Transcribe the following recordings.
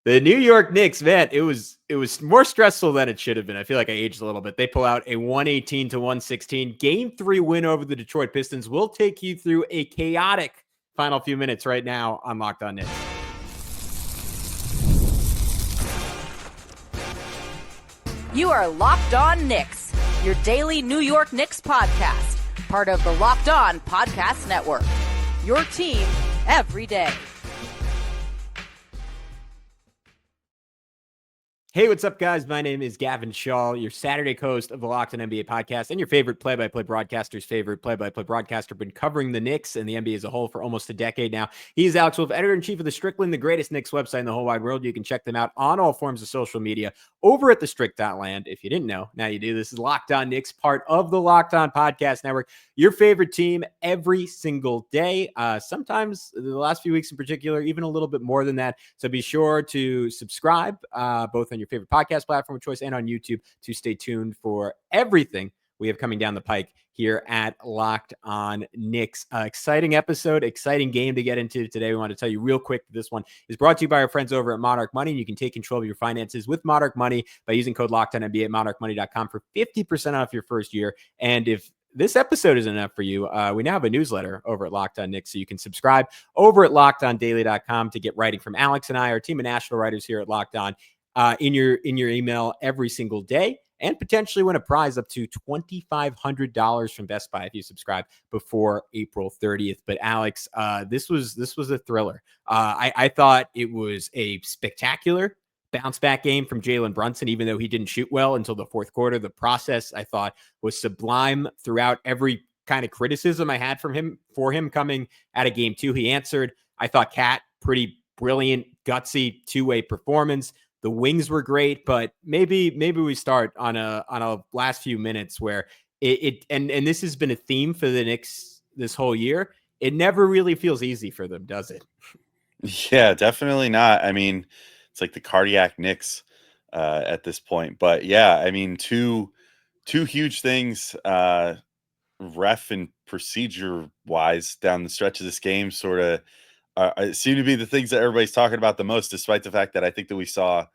The New York Knicks, man, it was more stressful than it should have been. I feel like I aged a little bit. They pull out a 118-116 Game 3 win over the Detroit Pistons. We'll take you through a chaotic final few minutes right now on Locked On Knicks. You are Locked On Knicks, your daily New York Knicks podcast, part of the Locked On Podcast Network. Your team every day. Hey, what's up, guys? My name is Gavin Schall, your Saturday host of the Locked On NBA podcast and your favorite play-by-play broadcaster's favorite play-by-play broadcaster. Been covering the Knicks and the NBA as a whole for almost a decade now. He's Alex Wolfe, editor-in-chief of the Strickland, the greatest Knicks website in the whole wide world. You can check them out on all forms of social media over at the Strick.land. If you didn't know, now you do. This is Locked On Knicks, part of the Locked On Podcast Network. Your favorite team every single day. Sometimes the last few weeks in particular, even a little bit more than that. So be sure to subscribe both on your favorite podcast platform of choice and on YouTube to stay tuned for everything we have coming down the pike here at Locked On Knicks. Exciting episode, exciting game to get into today. We want to tell you real quick that this one is brought to you by our friends over at Monarch Money. You can take control of your finances with Monarch Money by using code LOCKEDONNBA at monarchmoney.com for 50% off your first year. And if this episode isn't enough for you, we now have a newsletter over at Locked On Knicks, so you can subscribe over at LockedOnDaily.com to get writing from Alex and I, our team of national writers here at Locked On, in your email every single day, and potentially win a prize up to $2,500 from Best Buy if you subscribe before April 30th. But Alex, this was a thriller. I thought it was a spectacular bounce back game from Jalen Brunson, even though he didn't shoot well until the fourth quarter. The process, I thought, was sublime throughout every kind of criticism I had for him coming out of game two. He answered. I thought Cat, pretty brilliant, gutsy two-way performance. The wings were great, but maybe we start on a last few minutes where and this has been a theme for the Knicks this whole year. It never really feels easy for them, does it? Yeah, definitely not. I mean, it's like the cardiac Knicks at this point. But yeah, I mean, two huge things, ref and procedure wise, down the stretch of this game, sort of seem to be the things that everybody's talking about the most, despite the fact that I think that we saw,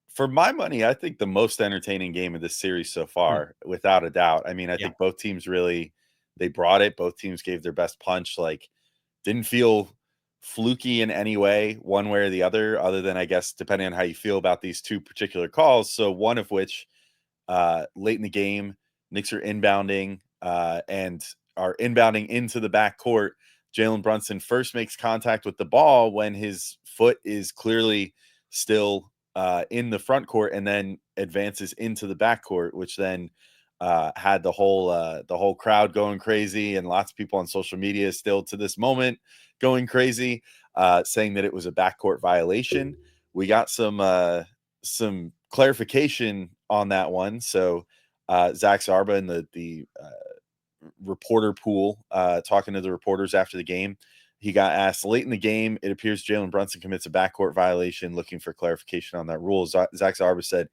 for my money, I think the most entertaining game of this series so far, without a doubt. I mean, I think both teams really, they brought it. Both teams gave their best punch. Like, didn't feel fluky in any way, one way or the other than, I guess, depending on how you feel about these two particular calls. So one of which, late in the game, Knicks are inbounding and are inbounding into the backcourt. Jalen Brunson first makes contact with the ball when his foot is clearly still in the front court, and then advances into the backcourt, which then had the whole crowd going crazy, and lots of people on social media still to this moment going crazy, saying that it was a backcourt violation. We got some clarification on that one. So Zach Zarba in the reporter pool, talking to the reporters after the game, he got asked late in the game, it appears Jalen Brunson commits a backcourt violation, looking for clarification on that rule. Zach Zarba said,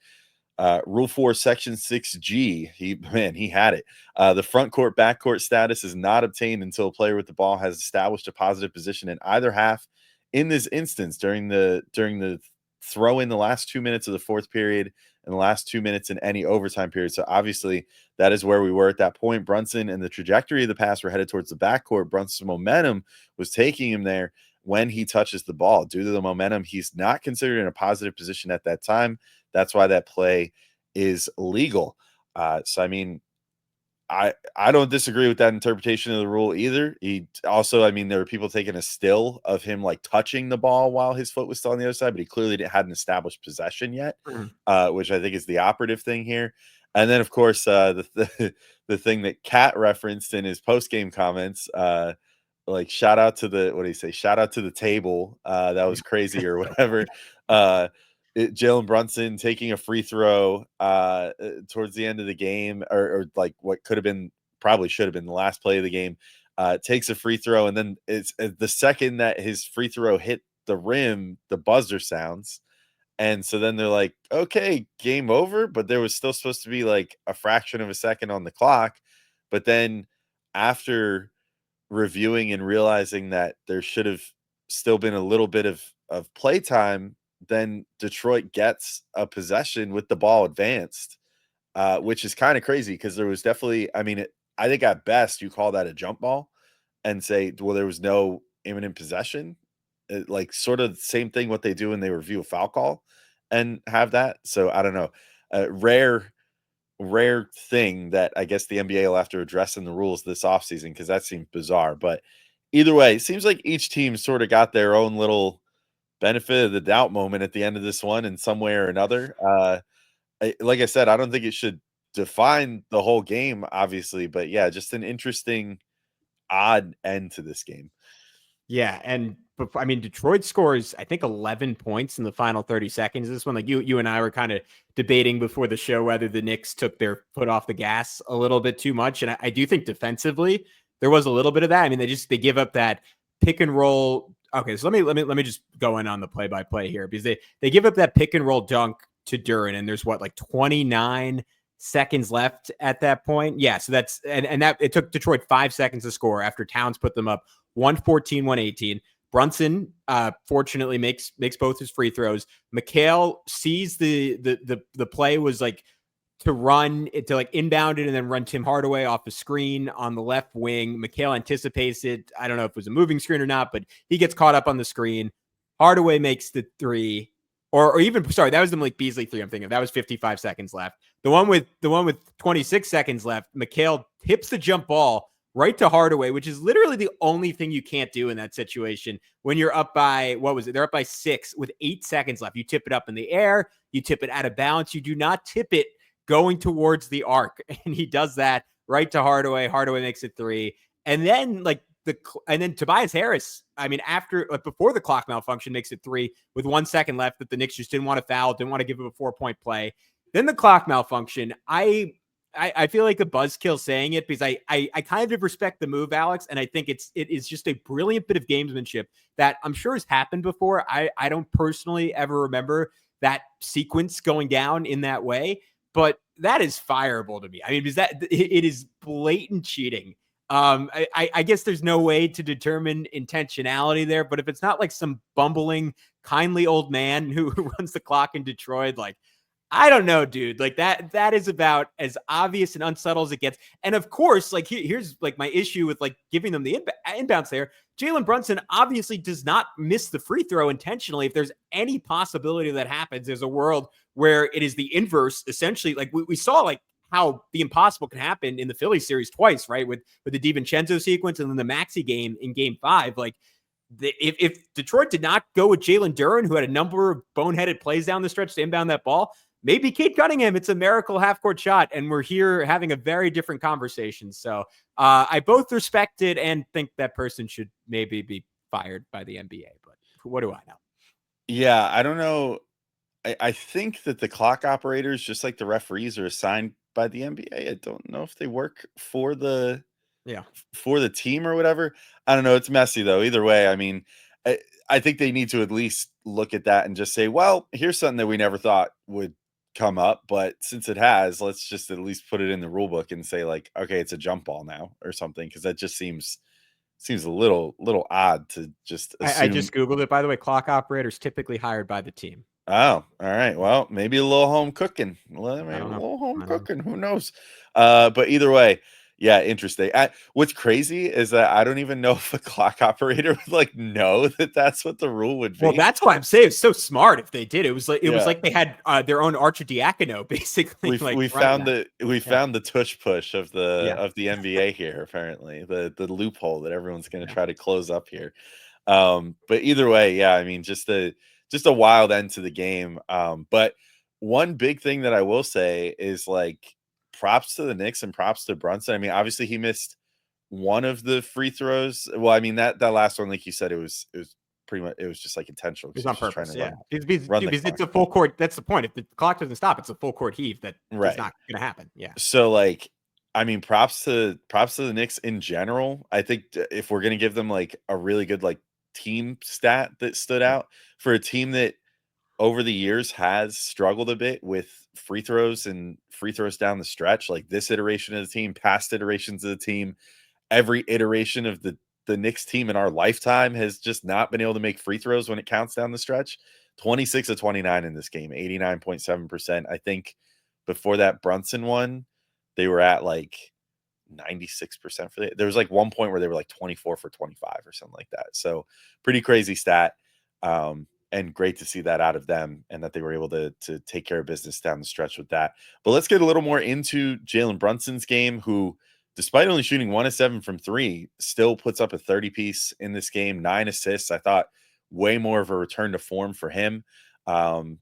Rule 4, Section 6G, he had it. The front court, backcourt status is not obtained until a player with the ball has established a positive position in either half. In this instance, during the throw in the last 2 minutes of the fourth period and the last 2 minutes in any overtime period. So obviously that is where we were at that point. Brunson and the trajectory of the pass were headed towards the backcourt. Brunson's momentum was taking him there when he touches the ball. Due to the momentum, he's not considered in a positive position at that time. That's why that play is legal. So, I mean, I don't disagree with that interpretation of the rule either. He also, I mean, there were people taking a still of him like touching the ball while his foot was still on the other side, but he clearly hadn't established possession yet, which I think is the operative thing here. And then, of course, the thing that Kat referenced in his post-game comments, like, shout out to the, what do you say? Shout out to the table. That was crazy or whatever. Jalen Brunson taking a free throw towards the end of the game, or like what could have been, probably should have been the last play of the game, takes a free throw. And then it's the second that his free throw hit the rim, the buzzer sounds. And so then they're like, okay, game over. But there was still supposed to be like a fraction of a second on the clock. But then after reviewing and realizing that there should have still been a little bit of playtime then Detroit gets a possession with the ball advanced, which is kind of crazy because there was definitely, I mean, I think at best you call that a jump ball and say, well, there was no imminent possession. Like sort of the same thing what they do when they review a foul call and have that. So I don't know. Rare thing that I guess the NBA will have to address in the rules this offseason because that seems bizarre. But either way, it seems like each team sort of got their own little benefit of the doubt moment at the end of this one in some way or another. Like I said, I don't think it should define the whole game, obviously, but yeah, just an interesting, odd end to this game. Yeah, and I mean, Detroit scores, I think, 11 points in the final 30 seconds. This one, like you and I were kind of debating before the show whether the Knicks took their foot off the gas a little bit too much, and I do think defensively there was a little bit of that. I mean, they give up that pick and roll. Okay, so let me just go in on the play by play here because they give up that pick and roll dunk to Duren, and there's like 29 seconds left at that point. Yeah, so that's and that it took Detroit 5 seconds to score after Towns put them up 114, 118. Brunson fortunately makes both his free throws. Mikal sees the play was like to run it to like inbound it and then run Tim Hardaway off the screen on the left wing. Mikal anticipates it. I don't know if it was a moving screen or not, but he gets caught up on the screen. Hardaway makes the three. Or even, sorry, that was the Malik Beasley three I'm thinking of. That was 55 seconds left. The one with 26 seconds left, Mikal tips the jump ball right to Hardaway, which is literally the only thing you can't do in that situation when you're up by, what was it? They're up by 6 with 8 seconds left. You tip it up in the air. You tip it out of bounds. You do not tip it going towards the arc. And he does that right to Hardaway. Hardaway makes it 3. And then and then Tobias Harris, I mean, before the clock malfunction, makes it 3 with 1 second left that the Knicks just didn't want to foul, didn't want to give him a 4-point play. Then the clock malfunction, I feel like a buzzkill saying it because I kind of respect the move, Alex, and I think it is just a brilliant bit of gamesmanship that I'm sure has happened before. I don't personally ever remember that sequence going down in that way, but that is fireable to me. I mean, because it is blatant cheating. I guess there's no way to determine intentionality there, but if it's not like some bumbling, kindly old man who runs the clock in Detroit, like, I don't know, dude. Like that is about as obvious and unsubtle as it gets. And of course, like here's like my issue with like giving them the inbounds there. Jalen Brunson obviously does not miss the free throw intentionally. If there's any possibility that happens, there's a world where it is the inverse. Essentially, like we saw like how the impossible can happen in the Philly series twice, right? With the DiVincenzo sequence and then the Maxey game in Game 5, like. If Detroit did not go with Jalen Duren, who had a number of boneheaded plays down the stretch to inbound that ball, maybe Cade Cunningham, it's a miracle half-court shot, and we're here having a very different conversation. So I both respect it and think that person should maybe be fired by the NBA, but what do I know? Yeah, I don't know. I think that the clock operators, just like the referees, are assigned by the NBA. I don't know if they work for the team or whatever. I don't know. It's messy though. Either way, I mean, I think they need to at least look at that and just say, well, here's something that we never thought would come up, but since it has, let's just at least put it in the rule book and say like, okay, it's a jump ball now or something, because that just seems a little odd to just assume. I just Googled it, by the way. Clock operators typically hired by the team. Oh, all right. Well, maybe a little home cooking. Well, maybe a little home cooking. Who knows? But either way, yeah, interesting. What's crazy is that I don't even know if a clock operator would like know that that's what the rule would be. Well, that's why I'm saying it's so smart if they did. It was like was like they had their own archidiacono, basically. We found the tush push of the NBA here. Apparently, the loophole that everyone's going to try to close up here. But either way, yeah, I mean, just a wild end to the game. But one big thing that I will say is like, props to the Knicks and props to Brunson. I mean, obviously he missed one of the free throws. Well, I mean that last one, like you said, it was pretty much, it was just like intentional. It was on purpose. Because it's a full court. That's the point. If the clock doesn't stop, it's a full court heave that is not going to happen. Yeah. So like, I mean, props to the Knicks in general. I think if we're going to give them like a really good like team stat that stood out for a team that over the years has struggled a bit with free throws down the stretch, like this iteration of the team, past iterations of the team, every iteration of the Knicks team in our lifetime has just not been able to make free throws when it counts down the stretch. 26 of 29 in this game, 89.7%. I think before that Brunson one, they were at like 96% for there was like one point where they were like 24 for 25 or something like that. So pretty crazy stat. And great to see that out of them and that they were able to take care of business down the stretch with that. But let's get a little more into Jalen Brunson's game, who, despite only shooting 1 of 7 from 3, still puts up a 30-piece in this game, 9 assists. I thought way more of a return to form for him, and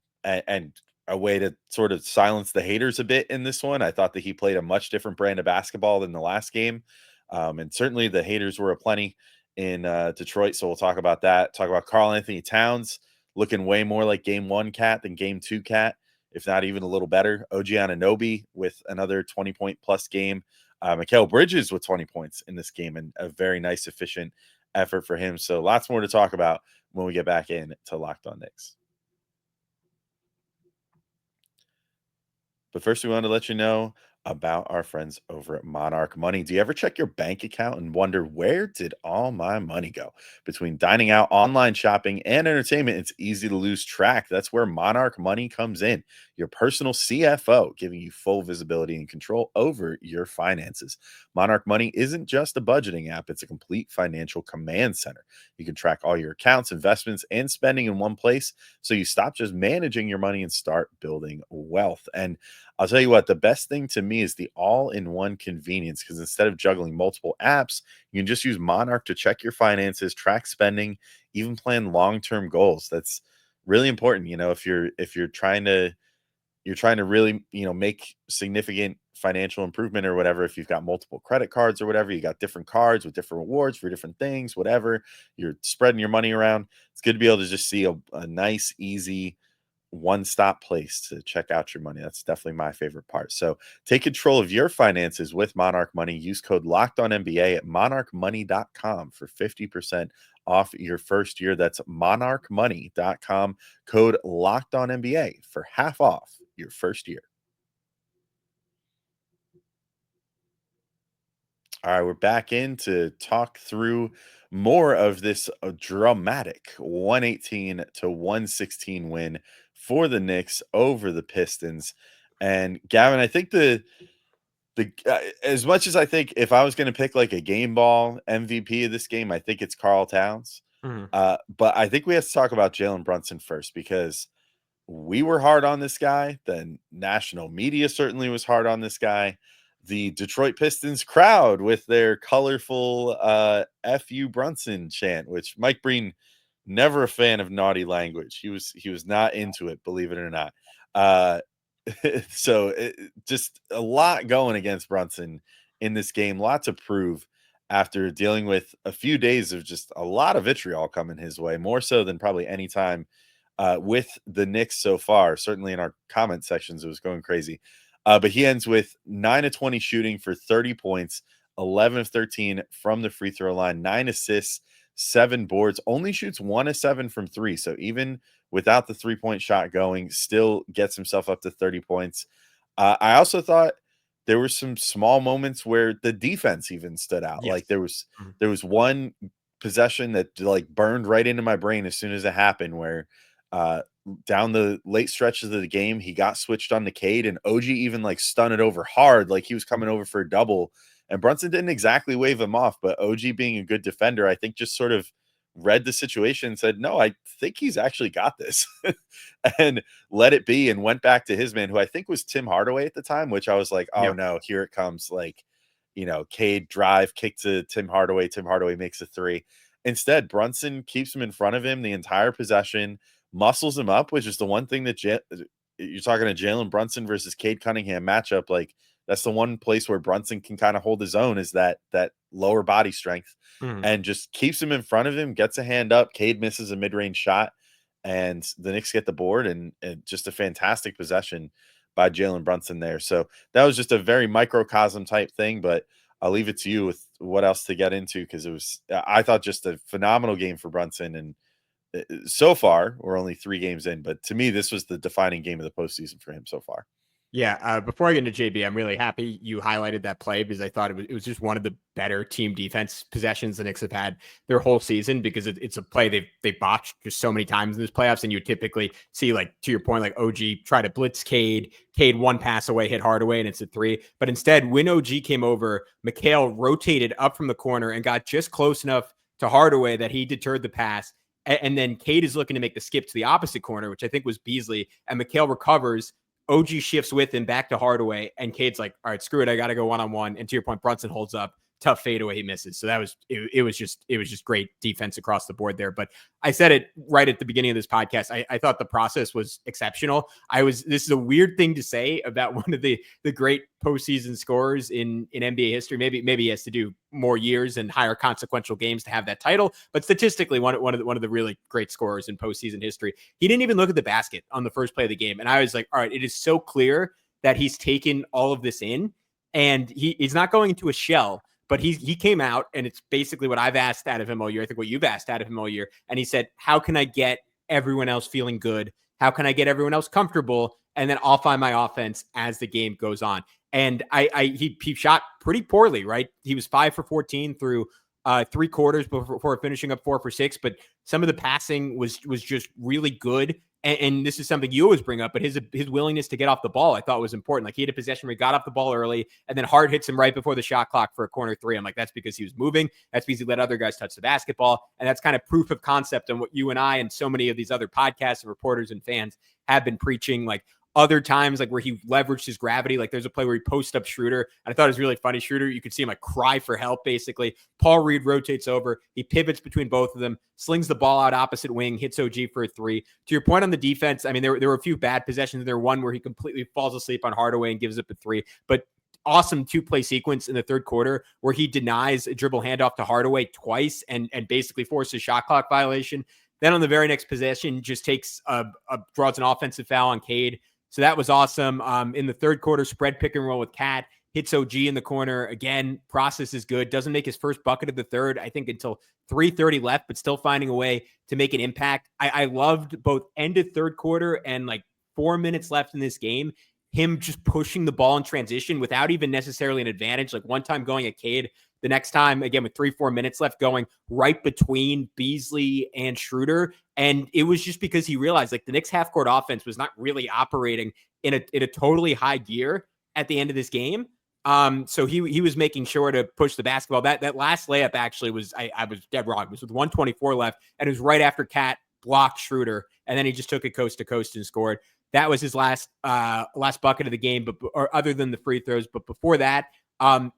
a way to sort of silence the haters a bit in this one. I thought that he played a much different brand of basketball than the last game. And certainly the haters were aplenty in Detroit. So we'll talk about that. Talk about Karl-Anthony Towns looking way more like game 1 Cat than game 2 Cat, if not even a little better. OG Anunoby with another 20-point plus game. Mikal Bridges with 20 points in this game, and a very nice, efficient effort for him. So lots more to talk about when we get back in to Locked On Knicks. But first, we want to let you know about our friends over at Monarch Money. Do you ever check your bank account and wonder, where did all my money go? Between dining out, online shopping, and entertainment, it's easy to lose track. That's where Monarch Money comes in, your personal CFO, giving you full visibility and control over your finances. Monarch Money isn't just a budgeting app, it's a complete financial command center. You can track all your accounts, investments, and spending in one place, so you stop just managing your money and start building wealth. And I'll tell you what, the best thing to me is the all-in-one convenience, because instead of juggling multiple apps, you can just use Monarch to check your finances, track spending, even plan long-term goals. That's really important. You know, if you're trying to really, make significant financial improvement or whatever, if you've got multiple credit cards or whatever, you got different cards with different rewards for different things, whatever, you're spreading your money around, it's good to be able to just see a nice, easy, one-stop place to check out your money. That's definitely my favorite part. So take control of your finances with Monarch Money. Use code LOCKEDONNBA at monarchmoney.com for 50% off your first year. That's monarchmoney.com, code LOCKEDONNBA for half off your first year. All right, we're back in to talk through more of this dramatic 118 to 116 win for the Knicks over the Pistons. And Gavin, I think the as much as I think if I was going to pick like a game ball MVP of this game, I think it's Karl Towns. Mhm. But I think we have to talk about Jalen Brunson first, because we were hard on this guy. The national media certainly was hard on this guy. The Detroit Pistons crowd with their colorful "F.U. Brunson" chant, which Mike Breen, never a fan of naughty language. He was not into it, believe it or not. So just a lot going against Brunson in this game. Lot to prove after dealing with a few days of just a lot of vitriol coming his way, more so than probably any time with the Knicks so far. Certainly in our comment sections, it was going crazy. But he ends with 9 of 20 shooting for 30 points, 11 of 13 from the free throw line, 9 assists, 7 boards, only shoots 1 of 7 from 3. So even without the 3-point shot going, still gets himself up to 30 points. I also thought there were some small moments where the defense even stood out. Yes. Like there was one possession that like burned right into my brain as soon as it happened, where down the late stretches of the game, he got switched on to Cade, and OG even like spun it over hard, like he was coming over for a double. And Brunson didn't exactly wave him off, but OG, being a good defender, I think just sort of read the situation and said, no, I think he's actually got this, and let it be, and went back to his man, who I think was Tim Hardaway at the time, which I was like, oh no, here it comes. Like, Cade drive, kick to Tim Hardaway. Tim Hardaway makes a 3. Instead, Brunson keeps him in front of him the entire possession, muscles him up, which is the one thing that you're talking to Jalen Brunson versus Cade Cunningham matchup. Like, that's the one place where Brunson can kind of hold his own, is that lower body strength, and just keeps him in front of him, gets a hand up. Cade misses a mid-range shot, and the Knicks get the board, and just a fantastic possession by Jalen Brunson there. So that was just a very microcosm type thing, but I'll leave it to you with what else to get into, because I thought, just a phenomenal game for Brunson. And so far, we're only 3 games in, but to me, this was the defining game of the postseason for him so far. Yeah, before I get into JB, I'm really happy you highlighted that play because I thought it was just one of the better team defense possessions the Knicks have had their whole season because it's a play they've botched just so many times in this playoffs, and you typically see, like, to your point, like OG try to blitz Cade one pass away, hit Hardaway, and it's a three. But instead, when OG came over, Mikal rotated up from the corner and got just close enough to Hardaway that he deterred the pass. And then Cade is looking to make the skip to the opposite corner, which I think was Beasley, and Mikal recovers. OG shifts with him back to Hardaway, and Cade's like, all right, screw it, I got to go one-on-one. And to your point, Brunson holds up, tough fadeaway, he misses. So that was it was just great defense across the board there. But I said it right at the beginning of this podcast. I thought the process was exceptional. This is a weird thing to say about one of the great postseason scorers in NBA history. Maybe he has to do more years and higher consequential games to have that title. But statistically, one of the really great scorers in postseason history. He didn't even look at the basket on the first play of the game, and I was like, all right, it is so clear that he's taken all of this in, and he's not going into a shell. But he came out, and it's basically what I've asked out of him all year. I think what you've asked out of him all year. And he said, how can I get everyone else feeling good? How can I get everyone else comfortable? And then I'll find my offense as the game goes on. And he shot pretty poorly, right? He was 5 for 14 through 3 quarters before finishing up 4 for 6. But some of the passing was just really good. And this is something you always bring up, but his willingness to get off the ball, I thought was important. Like, he had a possession where he got off the ball early, and then Hart hits him right before the shot clock for a corner three. I'm like, that's because he was moving. That's because he let other guys touch the basketball. And that's kind of proof of concept on what you and I and so many of these other podcasts and reporters and fans have been preaching. Like, other times, like, where he leveraged his gravity, like there's a play where he posts up Schroeder, and I thought it was really funny. Schroeder, you could see him like cry for help, basically. Paul Reed rotates over, he pivots between both of them, slings the ball out opposite wing, hits OG for a three. To your point on the defense, I mean, there were a few bad possessions. There one where he completely falls asleep on Hardaway and gives up a three, but awesome 2-play sequence in the third quarter where he denies a dribble handoff to Hardaway twice and basically forces a shot clock violation. Then on the very next possession, just draws an offensive foul on Cade. So that was awesome. In the third quarter, spread pick and roll with Cat, hits OG in the corner. Again, process is good. Doesn't make his first bucket of the third, I think, until 3:30 left, but still finding a way to make an impact. I loved both end of third quarter and like 4 minutes left in this game, him just pushing the ball in transition without even necessarily an advantage. Like one time going at Cade, the next time, again, with 3-4 minutes left, going right between Beasley and Schroeder. And it was just because he realized, like, the Knicks half-court offense was not really operating in a totally high gear at the end of this game. So he was making sure to push the basketball. That last layup actually was, I was dead wrong. It was with 1:24 left, and it was right after Cat blocked Schroeder, and then he just took it coast to coast and scored. That was his last bucket of the game, or other than the free throws. But before that,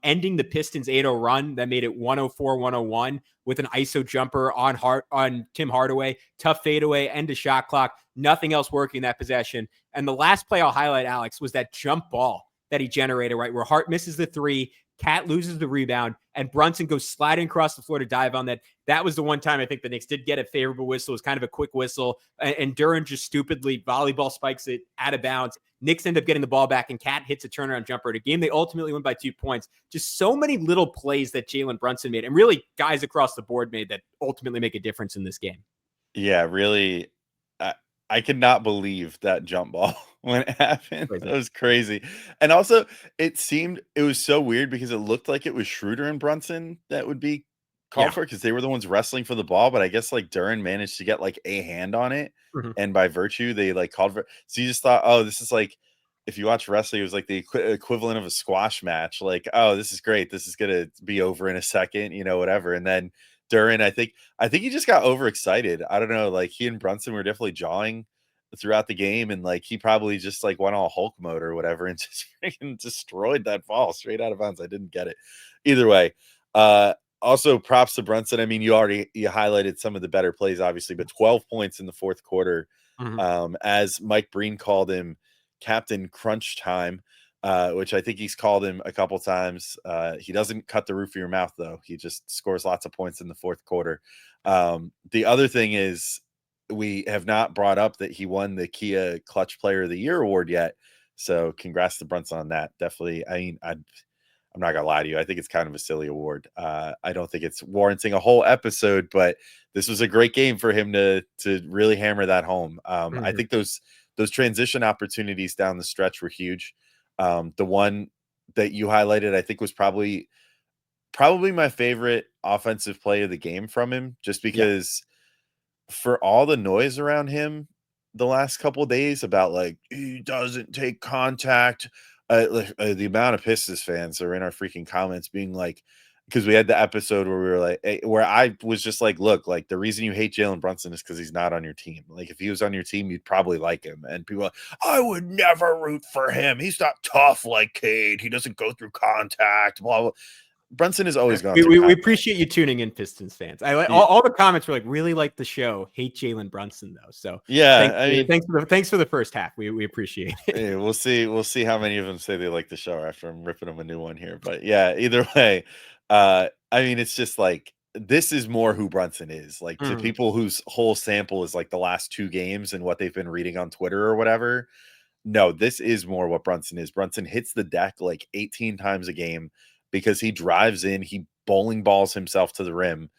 ending the Pistons 8-0 run that made it 104-101 with an ISO jumper on Tim Hardaway, tough fadeaway, end of shot clock, nothing else working that possession. And the last play I'll highlight, Alex, was that jump ball that he generated, right, where Hart misses the three, Cat loses the rebound, and Brunson goes sliding across the floor to dive on that. That was the one time I think the Knicks did get a favorable whistle. It was kind of a quick whistle, and Duran just stupidly volleyball spikes it out of bounds. Knicks end up getting the ball back, and Cat hits a turnaround jumper at a game they ultimately win by 2 points. Just so many little plays that Jalen Brunson made, and really guys across the board made, that ultimately make a difference in this game. Yeah, really. I could not believe that jump ball when it happened. Crazy. It was crazy. And also, it was so weird because it looked like it was Schroeder and Brunson that would be called for, because they were the ones wrestling for the ball. But I guess like Duran managed to get like a hand on it. Mm-hmm. And by virtue, they like called for. So you just thought, oh, this is like, if you watch wrestling, it was like the equivalent of a squash match. Like, oh, this is great. This is going to be over in a second, whatever. And then Duran, I think he just got overexcited. I don't know. Like, he and Brunson were definitely jawing throughout the game, and like he probably just like went all Hulk mode or whatever and just freaking destroyed that ball straight out of bounds. I didn't get it either way. Also, props to Brunson. I mean, you highlighted some of the better plays, obviously, but 12 points in the fourth quarter. Mm-hmm. As Mike Breen called him, Captain Crunch Time. Which I think he's called him a couple times. He doesn't cut the roof of your mouth, though. He just scores lots of points in the fourth quarter. The other thing is, we have not brought up that he won the Kia Clutch Player of the Year award yet. So congrats to Brunson on that. Definitely. I mean, I'm not going to lie to you. I think it's kind of a silly award. I don't think it's warranting a whole episode, but this was a great game for him to really hammer that home. Mm-hmm. I think those transition opportunities down the stretch were huge. The one that you highlighted, I think, was probably my favorite offensive play of the game from him, just because for all the noise around him the last couple of days about like he doesn't take contact, the amount of Pistons fans are in our freaking comments being like, because we had the episode where we were like, where I was just like, look, like the reason you hate Jalen Brunson is because he's not on your team. Like if he was on your team, you'd probably like him. And people are like, I would never root for him. He's not tough like Cade. He doesn't go through contact. Blah blah. Brunson has always gone through we contact. appreciate you tuning in, Pistons fans. I like all the comments were like, really like the show. Hate Jalen Brunson though. So yeah, thanks for the first half. We appreciate it. Yeah, we'll see how many of them say they like the show after I'm ripping them a new one here. But yeah, either way, I mean, it's just like this is more who Brunson is. Like to people whose whole sample is like the last 2 games and what they've been reading on Twitter or whatever. No, this is more what Brunson is. Brunson hits the deck like 18 times a game because he drives in, he bowling balls himself to the rim,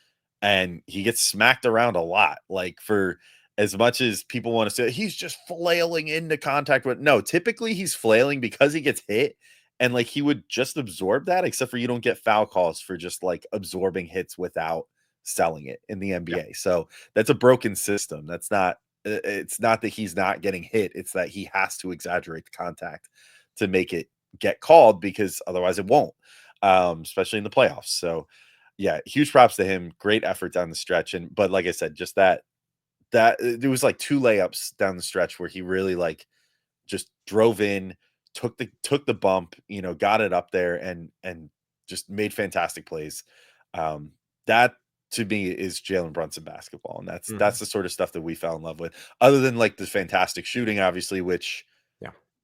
and he gets smacked around a lot. Like for as much as people want to say he's just flailing into contact with, no, typically he's flailing because he gets hit, and like he would just absorb that, except for you don't get foul calls for just like absorbing hits without selling it in the NBA. So that's a broken system. That's not, it's not that he's not getting hit, it's that he has to exaggerate the contact to make it get called, because otherwise it won't, especially in the playoffs. So yeah, huge props to him. Great effort down the stretch. And but like I said, just that there was like 2 layups down the stretch where he really like just drove in, took the bump, got it up there and just made fantastic plays. That to me is Jalen Brunson basketball, and that's the sort of stuff that we fell in love with. Other than like the fantastic shooting, obviously, which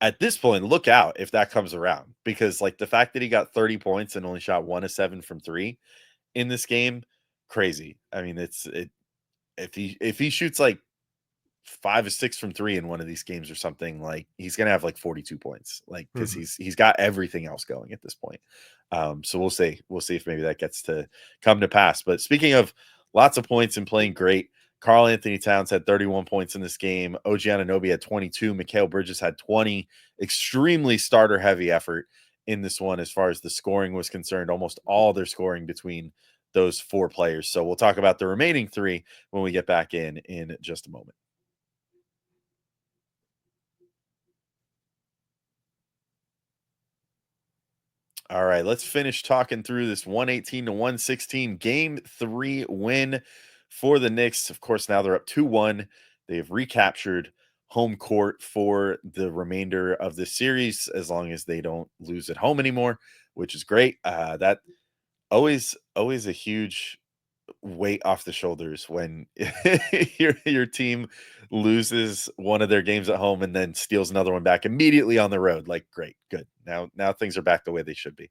at this point, look out if that comes around, because like the fact that he got 30 points and only shot 1 of 7 from 3 in this game, crazy. I mean, if he shoots like 5 or 6 from 3 in one of these games or something, like he's gonna have like 42 points, like because he's got everything else going at this point. So we'll see if maybe that gets to come to pass. But speaking of lots of points and playing great, Karl-Anthony Towns had 31 points in this game. OG Anunoby had 22. Mikal Bridges had 20. Extremely starter heavy effort in this one as far as the scoring was concerned. Almost all their scoring between those 4 players. So we'll talk about the remaining 3 when we get back in just a moment. All right, let's finish talking through this 118-116 game 3 win for the Knicks. Of course, now they're up 2-1. They've recaptured home court for the remainder of the series, as long as they don't lose at home anymore, which is great. That always a huge weight off the shoulders when your team loses one of their games at home and then steals another one back immediately on the road. Like, great, good. Now things are back the way they should be.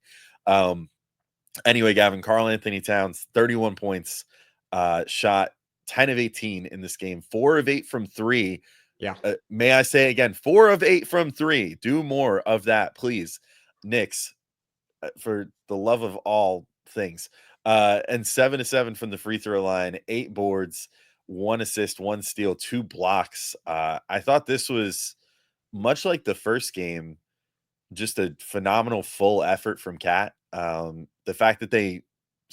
Anyway, Gavin, Karl-Anthony Towns, 31 points, shot 10 of 18 in this game, 4 of 8 from 3. Yeah. May I say again, 4 of 8 from 3. Do more of that, please. Knicks, for the love of all things. And 7 of 7 from the free throw line, 8 boards, 1 assist, 1 steal, 2 blocks. I thought this was much like the first game, just a phenomenal full effort from Cat. The fact that they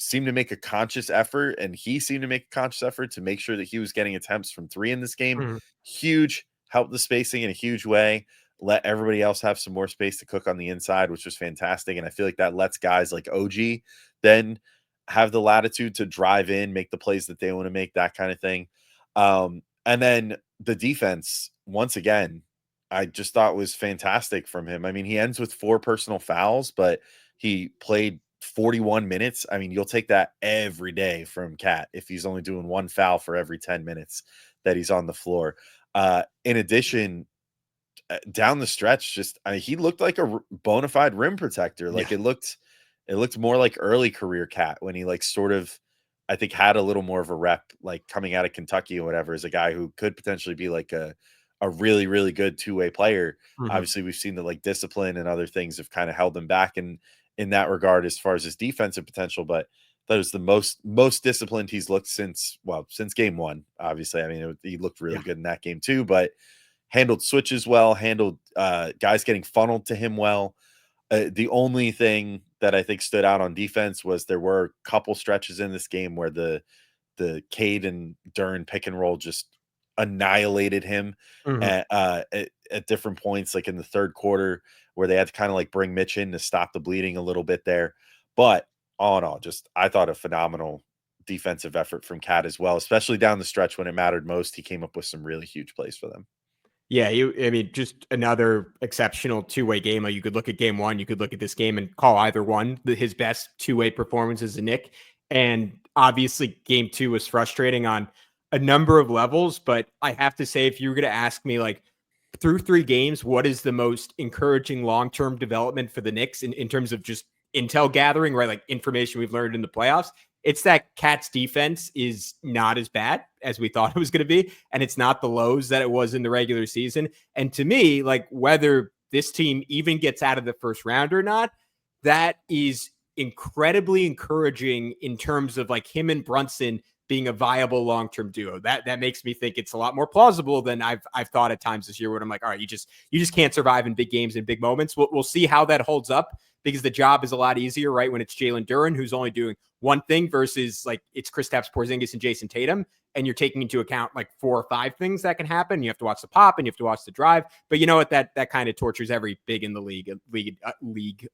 seemed to make a conscious effort, and he seemed to make a conscious effort to make sure that he was getting attempts from 3 in this game. Huge, helped the spacing in a huge way. Let everybody else have some more space to cook on the inside, which was fantastic. And I feel like that lets guys like OG then have the latitude to drive in, make the plays that they want to make, that kind of thing. And then the defense, once again, I just thought was fantastic from him. I mean, he ends with 4 personal fouls, but he played 41 minutes. I mean, you'll take that every day from Cat if he's only doing 1 foul for every 10 minutes that he's on the floor. In addition, down the stretch, just he looked like a bona fide rim protector. Like it looked more like early career Cat when he like sort of, I think, had a little more of a rep, like coming out of Kentucky or whatever, as a guy who could potentially be like a really, really good 2-way player. Obviously, we've seen that like discipline and other things have kind of held him back in that regard as far as his defensive potential. But that was the most disciplined he's looked since game 1. Obviously, I mean, he looked really good in that game too. But handled switches well, handled guys getting funneled to him well. The only thing that I think stood out on defense was there were a couple stretches in this game where the Cade and Duren pick and roll just annihilated him at different points, like in the third quarter, where they had to kind of like bring Mitch in to stop the bleeding a little bit there. But all in all, just I thought a phenomenal defensive effort from Cat as well, especially down the stretch when it mattered most. He came up with some really huge plays for them. Yeah, I mean, just another exceptional two-way game. Like, you could look at game one, you could look at this game and call either one his best two-way performance as a Knick. And obviously, game two was frustrating on a number of levels. But I have to say, if you were going to ask me, like, through 3 games, what is the most encouraging long-term development for the Knicks in terms of just intel gathering, right? Like information we've learned in the playoffs. It's that Cat's defense is not as bad as we thought it was going to be. And it's not the lows that it was in the regular season. And to me, like, whether this team even gets out of the first round or not, that is incredibly encouraging in terms of like him and Brunson being a viable long-term duo. That makes me think it's a lot more plausible than I've thought at times this year, where I'm like, all right, you just can't survive in big games and big moments. We'll see how that holds up, because the job is a lot easier, right? When it's Jalen Duren, who's only doing one thing, versus like it's Kristaps Porzingis and Jason Tatum, and you're taking into account like 4 or 5 things that can happen. You have to watch the pop and you have to watch the drive. But you know what? That kind of tortures every big in the league,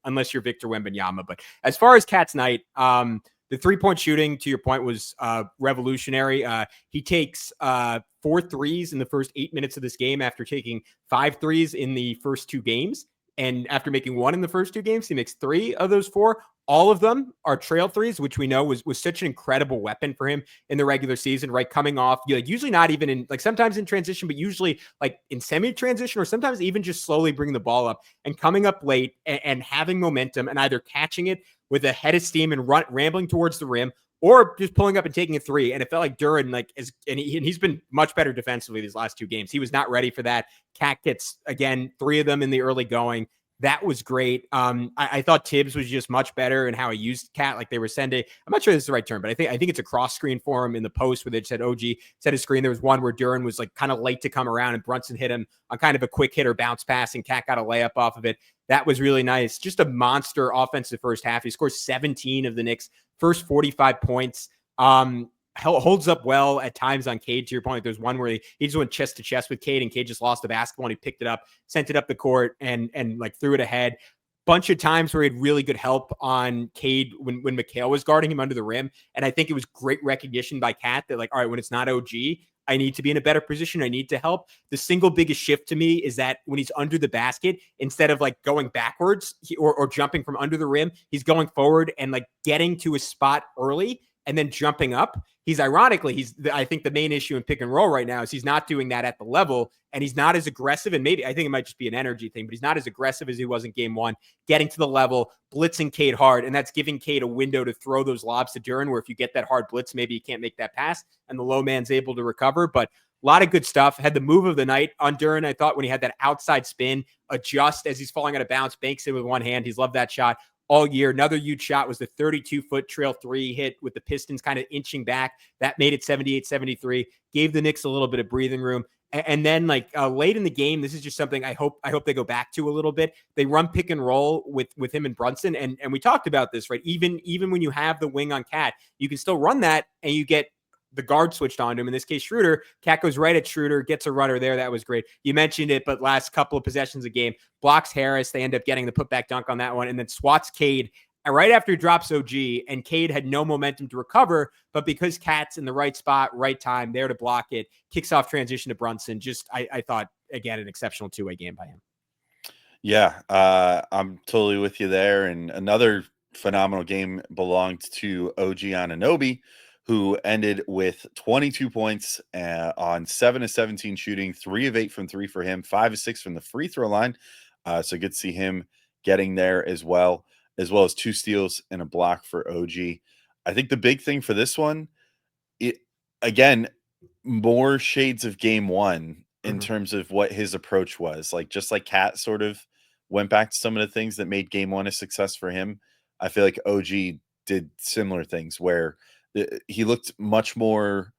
unless you're Victor Wembanyama. But as far as Cat's night, the 3-point shooting, to your point, was revolutionary. He takes 4 threes in the first 8 minutes of this game after taking 5 threes in the first 2 games. And after making 1 in the first 2 games, he makes 3 of those 4. All of them are trail threes, which we know was such an incredible weapon for him in the regular season, right? Coming off, usually not even in, like, sometimes in transition, but usually like in semi-transition, or sometimes even just slowly bringing the ball up and coming up late and having momentum and either catching it with a head of steam and rambling towards the rim, or just pulling up and taking a 3. And it felt like Duren, like, he's been much better defensively these last 2 games. He was not ready for that. Cat gets, again, 3 of them in the early going. That was great. I thought Tibbs was just much better in how he used Cat. Like, they were sending, I'm not sure this is the right term, but I think it's a cross screen for him in the post where they said OG set a screen. There was one where Duren was like kind of late to come around and Brunson hit him on kind of a quick hitter bounce pass, and Cat got a layup off of it. That was really nice. Just a monster offensive first half. He scores 17 of the Knicks' first 45 points. Holds up well at times on Cade, to your point. Like, there's one where he just went chest to chest with Cade, and Cade just lost the basketball, and he picked it up, sent it up the court, and like threw it ahead. Bunch of times where he had really good help on Cade when Mikal was guarding him under the rim. And I think it was great recognition by Cat that, like, all right, when it's not OG, I need to be in a better position. I need to help. The single biggest shift to me is that when he's under the basket, instead of like going backwards or jumping from under the rim, he's going forward and like getting to a spot early and then jumping up. I think the main issue in pick and roll right now is he's not doing that at the level, and he's not as aggressive. And maybe, I think it might just be an energy thing, but he's not as aggressive as he was in game 1, getting to the level, blitzing Cade hard. And that's giving Cade a window to throw those lobs to Duren, where if you get that hard blitz, maybe you can't make that pass and the low man's able to recover. But a lot of good stuff. Had the move of the night on Duren, I thought, when he had that outside spin, adjust as he's falling out of bounds, banks it with one hand. He's loved that shot all year. Another huge shot was the 32-foot trail 3 hit with the Pistons kind of inching back. That made it 78-73, gave the Knicks a little bit of breathing room. And then like late in the game, this is just something I hope they go back to a little bit. They run pick and roll with him and Brunson. And we talked about this, right? Even when you have the wing on Cat, you can still run that and you get the guard switched on to him. In this case, Schroeder. Cat goes right at Schroeder, gets a runner there. That was great. You mentioned it, but last couple of possessions of game, blocks Harris. They end up getting the putback dunk on that one, and then swats Cade right after he drops OG, and Cade had no momentum to recover, but because Cat's in the right spot, right time, there to block it, kicks off transition to Brunson. Just, I thought, again, an exceptional 2-way game by him. Yeah, I'm totally with you there. And another phenomenal game belonged to OG Anunoby, who ended with 22 points on 7 of 17 shooting, 3 of 8 from 3 for him, 5 of 6 from the free throw line. So good to see him getting there as well as 2 steals and a block for OG. I think the big thing for this one, again, more shades of game 1 in terms of what his approach was. Like, just like Cat sort of went back to some of the things that made game 1 a success for him, I feel like OG did similar things where he looked much more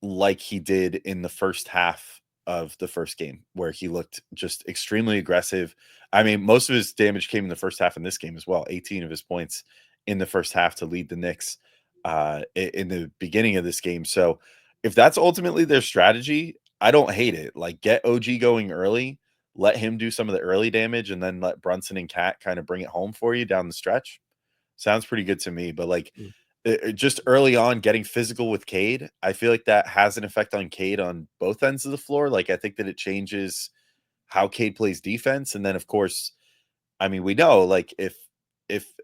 like he did in the first half of the first game, where he looked just extremely aggressive. I mean, most of his damage came in the first half in this game as well. 18 of his points in the first half to lead the Knicks in the beginning of this game. So if that's ultimately their strategy, I don't hate it. Like, get OG going early, let him do some of the early damage, and then let Brunson and Cat kind of bring it home for you down the stretch. Sounds pretty good to me. But like, just early on getting physical with Cade, I feel like that has an effect on Cade on both ends of the floor. Like, I think that it changes how Cade plays defense. And then, of course, I mean, we know, like, if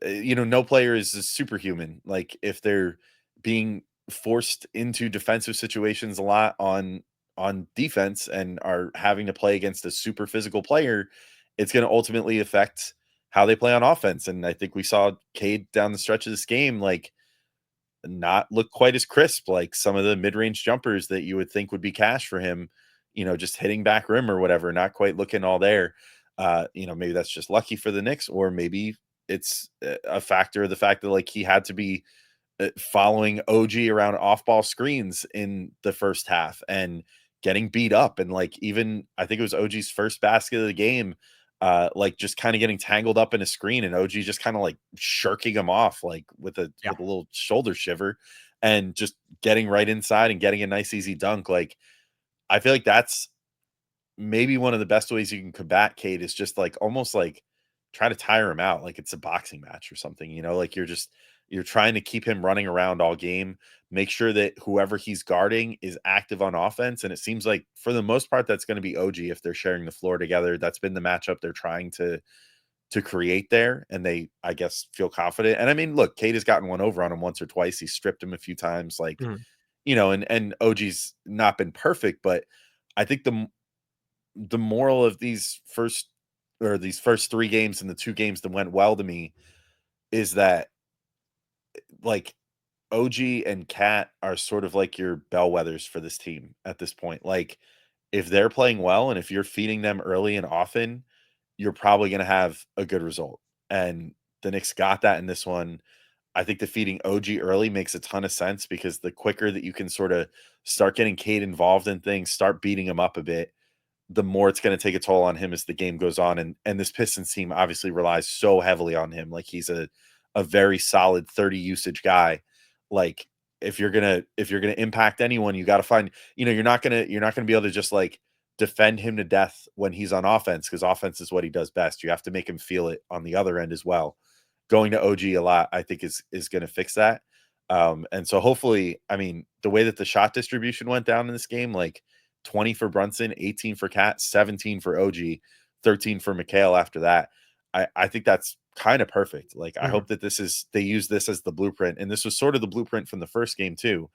no player is superhuman. Like, if they're being forced into defensive situations a lot on defense and are having to play against a super physical player, it's going to ultimately affect how they play on offense. And I think we saw Cade down the stretch of this game, like, not look quite as crisp, like some of the mid-range jumpers that you would think would be cash for him, just hitting back rim or whatever, not quite looking all there. Maybe that's just lucky for the Knicks, or maybe it's a factor of the fact that, like, he had to be following OG around off-ball screens in the first half and getting beat up. And, like, even I think it was OG's first basket of the game, like, just kind of getting tangled up in a screen, and OG just kind of like shirking him off, like with a little shoulder shiver, and just getting right inside and getting a nice easy dunk. Like, I feel like that's maybe one of the best ways you can combat Cade, is just like almost like try to tire him out, like it's a boxing match or something, like you're trying to keep him running around all game, make sure that whoever he's guarding is active on offense. And it seems like for the most part, that's going to be OG if they're sharing the floor together. That's been the matchup they're trying to create there. And they, I guess, feel confident. And I mean, look, Cade has gotten one over on him once or twice. He stripped him a few times, like, and OG's not been perfect, but I think the moral of these first 3 games and the 2 games that went well to me is that, like, OG and Cat are sort of like your bellwethers for this team at this point. Like, if they're playing well and if you're feeding them early and often, you're probably going to have a good result. And the Knicks got that in this one. I think the feeding OG early makes a ton of sense, because the quicker that you can sort of start getting Cade involved in things, start beating him up a bit, the more it's going to take a toll on him as the game goes on. And this Pistons team obviously relies so heavily on him. Like, he's a very solid 30 usage guy. Like, if you're gonna impact anyone, you got to find, you're not gonna be able to just like defend him to death when he's on offense, because offense is what he does best. You have to make him feel it on the other end as well. Going to OG a lot, I think, is going to fix that. And so hopefully, I mean, the way that the shot distribution went down in this game, like 20 for Brunson, 18 for Cat, 17 for OG, 13 for Mikal after that. I think that's kind of perfect. Like, I hope that they use this as the blueprint. And this was sort of the blueprint from the first game too.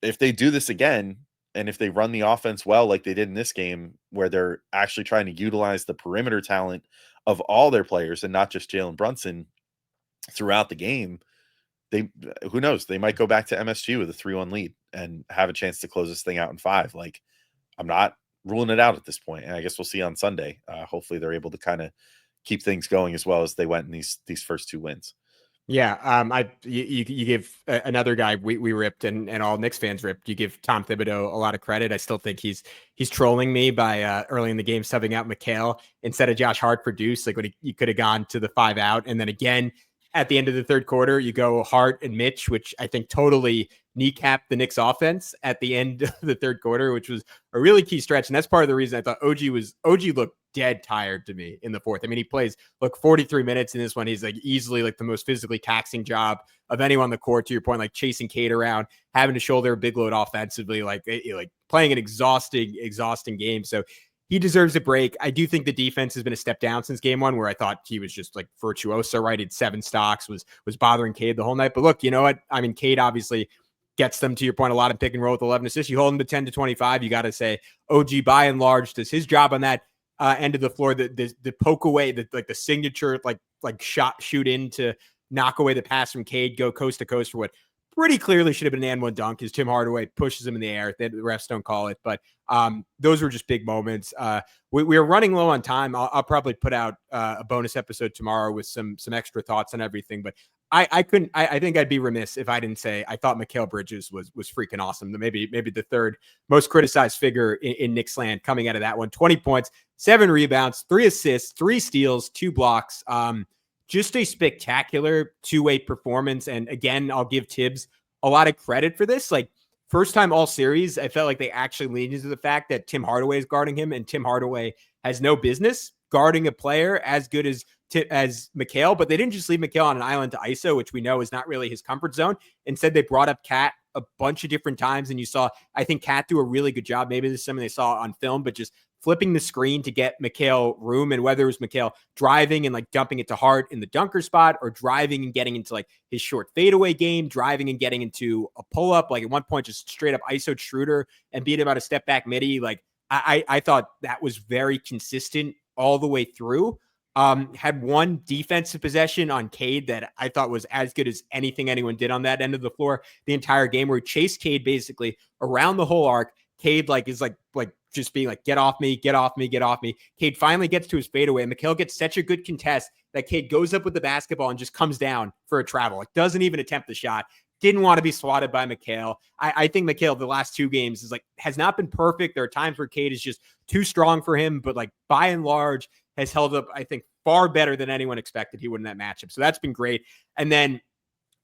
If they do this again, and if they run the offense well, like they did in this game, where they're actually trying to utilize the perimeter talent of all their players and not just Jalen Brunson throughout the game, who knows, they might go back to MSG with a 3-1 lead and have a chance to close this thing out in 5. Like, I'm not ruling it out at this point. And I guess we'll see on Sunday. Hopefully they're able to kind of keep things going as well as they went in these first 2 wins. Yeah, you give another guy we ripped and all Knicks fans ripped. You give Tom Thibodeau a lot of credit. I still think he's trolling me by early in the game subbing out Mikal instead of Josh Hart for Deuce. Like, when you could have gone to the 5 out, and then again at the end of the third quarter, you go Hart and Mitch, which I think totally kneecapped the Knicks offense at the end of the third quarter, which was a really key stretch. And that's part of the reason I thought OG looked dead tired to me in the fourth. I mean, he plays 43 minutes in this one. He's like easily like the most physically taxing job of anyone on the court, to your point, like chasing Cade around, having to shoulder a big load offensively, like playing an exhausting game. So he deserves a break. I do think the defense has been a step down since game 1, where I thought he was just like virtuoso, right? He had 7 stocks, was bothering Cade the whole night. But look, you know what? I mean, Cade obviously gets them, to your point, a lot of pick and roll with 11 assists. You hold him to 10 to 25. You got to say OG, by and large, does his job on that end of the floor, the poke away, the signature, like shoot in to knock away the pass from Cade, go coast to coast for what pretty clearly should have been an and 1 dunk, as Tim Hardaway pushes him in the air. The refs don't call it, but those were just big moments. We are running low on time. I'll probably put out a bonus episode tomorrow with some extra thoughts on everything, but I couldn't. I think I'd be remiss if I didn't say I thought Mikal Bridges was freaking awesome. Maybe the third most criticized figure in Knicks land coming out of that one. 20 points, 7 rebounds, 3 assists, 3 steals, 2 blocks. Just a spectacular two-way performance. And again, I'll give Tibbs a lot of credit for this. Like, first time all series, I felt like they actually leaned into the fact that Tim Hardaway is guarding him, and Tim Hardaway has no business guarding a player as good as Mikal, but they didn't just leave Mikal on an island to ISO, which we know is not really his comfort zone. Instead, they brought up Cat a bunch of different times, and you saw, I think Cat do a really good job. Maybe this is something they saw on film, but just flipping the screen to get Mikal room, and whether it was Mikal driving and like dumping it to Hart in the dunker spot, or driving and getting into like his short fadeaway game, driving and getting into a pull up, like at one point just straight up ISO Schroeder and beat him out a step back midi. Like I thought that was very consistent all the way through. Had one defensive possession on Cade that I thought was as good as anything anyone did on that end of the floor the entire game, where he chased Cade basically around the whole arc. Cade is just being like, get off me, get off me, get off me. Cade finally gets to his fadeaway, and Mikal gets such a good contest that Cade goes up with the basketball and just comes down for a travel. Like, doesn't even attempt the shot. Didn't want to be swatted by Mikal. I think Mikal, the last 2 games, has not been perfect. There are times where Cade is just too strong for him, but like by and large has held up, I think, far better than anyone expected he would in that matchup. So that's been great. And then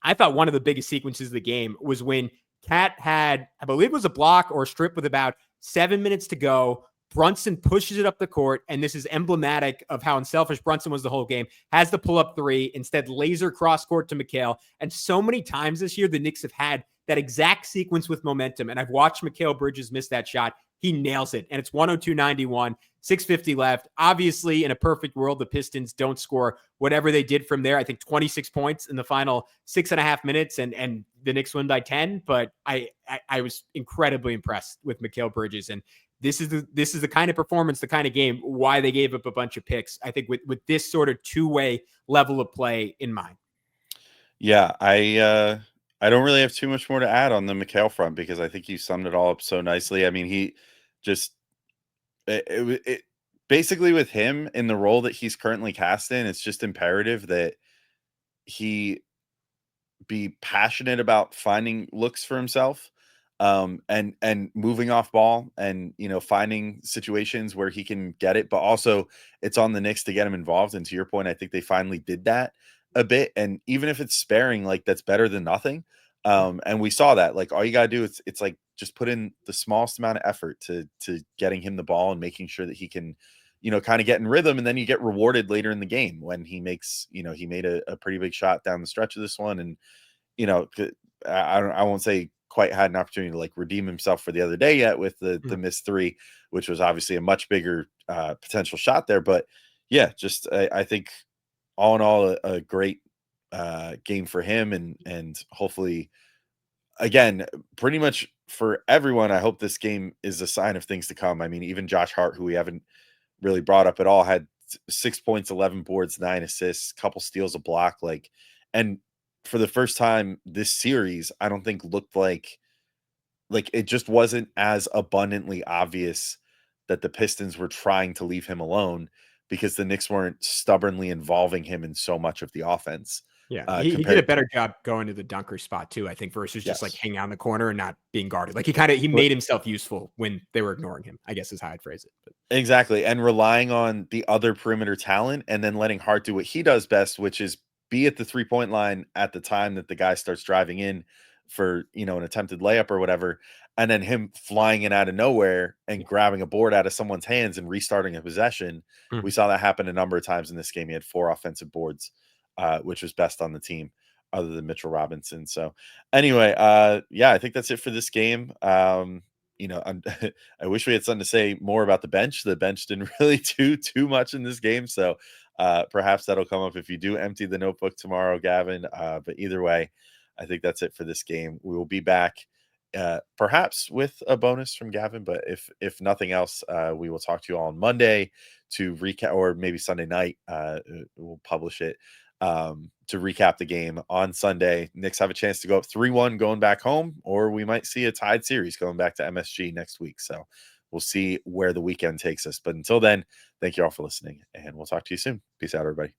I thought one of the biggest sequences of the game was when Cat had, I believe it was a block or a strip with about 7 minutes to go. Brunson pushes it up the court, and this is emblematic of how unselfish Brunson was the whole game. Has the pull-up 3, instead laser cross-court to Mikal. And so many times this year, the Knicks have had that exact sequence with momentum, and I've watched Mikal Bridges miss that shot. He nails it, and it's 102-91, 6:50 left. Obviously, in a perfect world, the Pistons don't score whatever they did from there. I think 26 points in the final 6.5 minutes, and the Knicks win by 10. But I was incredibly impressed with Mikal Bridges, and this is the kind of performance, the kind of game, why they gave up a bunch of picks, I think, with this sort of two-way level of play in mind. Yeah, I don't really have too much more to add on the Mikal front, because I think you summed it all up so nicely. I mean, he just it basically, with him in the role that he's currently cast in, it's just imperative that he be passionate about finding looks for himself, and moving off ball, and finding situations where he can get it. But also, it's on the Knicks to get him involved, and to your point, I think they finally did that a bit. And even if it's sparing, like, that's better than nothing. And we saw that, like, all you gotta do, it's like just put in the smallest amount of effort to getting him the ball and making sure that he can kind of get in rhythm, and then you get rewarded later in the game when he makes he made a pretty big shot down the stretch of this one. And I won't say quite had an opportunity to like redeem himself for the other day yet with the missed 3, which was obviously a much bigger potential shot there. But yeah, just I think all in all a great game for him, and hopefully, again, pretty much for everyone, I hope this game is a sign of things to come. I mean, even Josh Hart, who we haven't really brought up at all, had 6 points, 11 boards, 9 assists, couple steals, a block, and for the first time this series, I don't think looked like it just wasn't as abundantly obvious that the Pistons were trying to leave him alone, because the Knicks weren't stubbornly involving him in so much of the offense. Yeah, he did a better job going to the dunker spot too, I think, versus just like hanging out in the corner and not being guarded. Like he made himself useful when they were ignoring him, I guess is how I'd phrase it. But. Exactly. And relying on the other perimeter talent, and then letting Hart do what he does best, which is be at the 3-point line at the time that the guy starts driving in for, an attempted layup or whatever. And then him flying in out of nowhere and grabbing a board out of someone's hands and restarting a possession. We saw that happen a number of times in this game. He had 4 offensive boards, which was best on the team other than Mitchell Robinson. So anyway, yeah, I think that's it for this game. I wish we had something to say more about the bench. The bench didn't really do too much in this game. So perhaps that'll come up if you do empty the notebook tomorrow, Gavin. But either way, I think that's it for this game. We will be back perhaps with a bonus from Gavin, but if nothing else, we will talk to you all on Monday to recap, or maybe Sunday night. We'll publish it to recap the game on Sunday. Knicks have a chance to go up 3-1 going back home, or we might see a tied series going back to MSG next week. So we'll see where the weekend takes us. But until then, thank you all for listening, and we'll talk to you soon. Peace out, everybody.